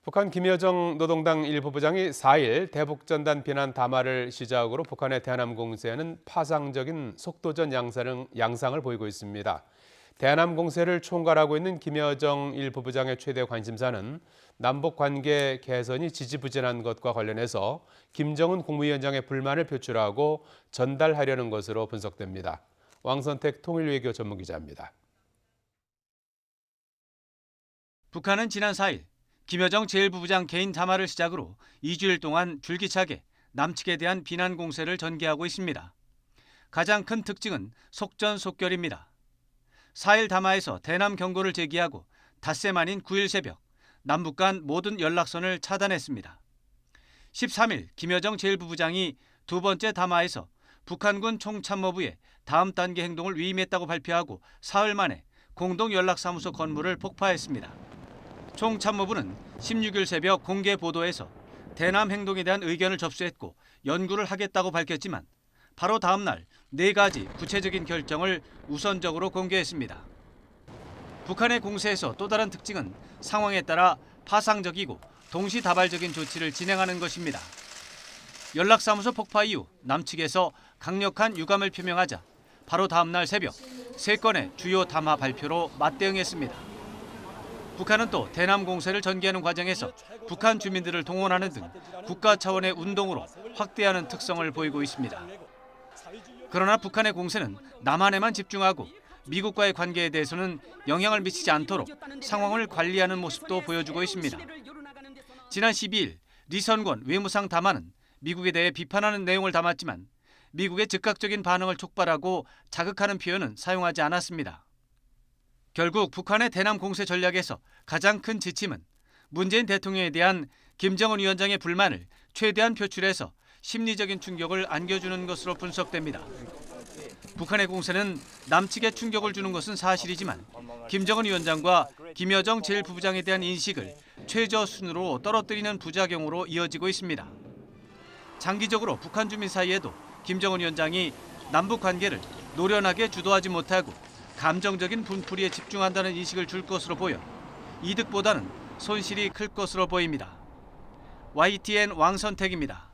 북한 김여정 노동당 일부 부장이 4일 대북전단 비난 담화를 시작으로 북한의 대남 공세는 파상적인 속도전 양상을 보이고 있습니다. 대남 공세를 총괄하고 있는 김여정 일부 부장의 최대 관심사는 남북 관계 개선이 지지부진한 것과 관련해서 김정은 국무위원장의 불만을 표출하고 전달하려는 것으로 분석됩니다. 왕선택 통일외교 전문기자입니다. 북한은 지난 4일 김여정 제1부부장 개인 담화를 시작으로 2주일 동안 줄기차게 남측에 대한 비난 공세를 전개하고 있습니다. 가장 큰 특징은 속전속결입니다. 4일 담화에서 대남 경고를 제기하고 닷새 만인 9일 새벽 남북 간 모든 연락선을 차단했습니다. 13일 김여정 제1부부장이 두 번째 담화에서 북한군 총참모부에 다음 단계 행동을 위임했다고 발표하고 사흘 만에 공동연락사무소 건물을 폭파했습니다. 총참모부는 16일 새벽 공개 보도에서 대남 행동에 대한 의견을 접수했고 연구를 하겠다고 밝혔지만 바로 다음 날 4가지 구체적인 결정을 우선적으로 공개했습니다. 북한의 공세에서 또 다른 특징은 상황에 따라 파상적이고 동시다발적인 조치를 진행하는 것입니다. 연락사무소 폭파 이후 남측에서 강력한 유감을 표명하자 바로 다음 날 새벽 3건의 주요 담화 발표로 맞대응했습니다. 북한은 또 대남 공세를 전개하는 과정에서 북한 주민들을 동원하는 등 국가 차원의 운동으로 확대하는 특성을 보이고 있습니다. 그러나 북한의 공세는 남한에만 집중하고 미국과의 관계에 대해서는 영향을 미치지 않도록 상황을 관리하는 모습도 보여주고 있습니다. 지난 12일 리선권 외무상 담화는 미국에 대해 비판하는 내용을 담았지만 미국의 즉각적인 반응을 촉발하고 자극하는 표현은 사용하지 않았습니다. 결국 북한의 대남 공세 전략에서 가장 큰 지침은 문재인 대통령에 대한 김정은 위원장의 불만을 최대한 표출해서 심리적인 충격을 안겨주는 것으로 분석됩니다. 북한의 공세는 남측에 충격을 주는 것은 사실이지만 김정은 위원장과 김여정 제1부부장에 대한 인식을 최저순으로 떨어뜨리는 부작용으로 이어지고 있습니다. 장기적으로 북한 주민 사이에도 김정은 위원장이 남북 관계를 노련하게 주도하지 못하고 감정적인 분풀이에 집중한다는 인식을 줄 것으로 보여 이득보다는 손실이 클 것으로 보입니다. YTN 왕선택입니다.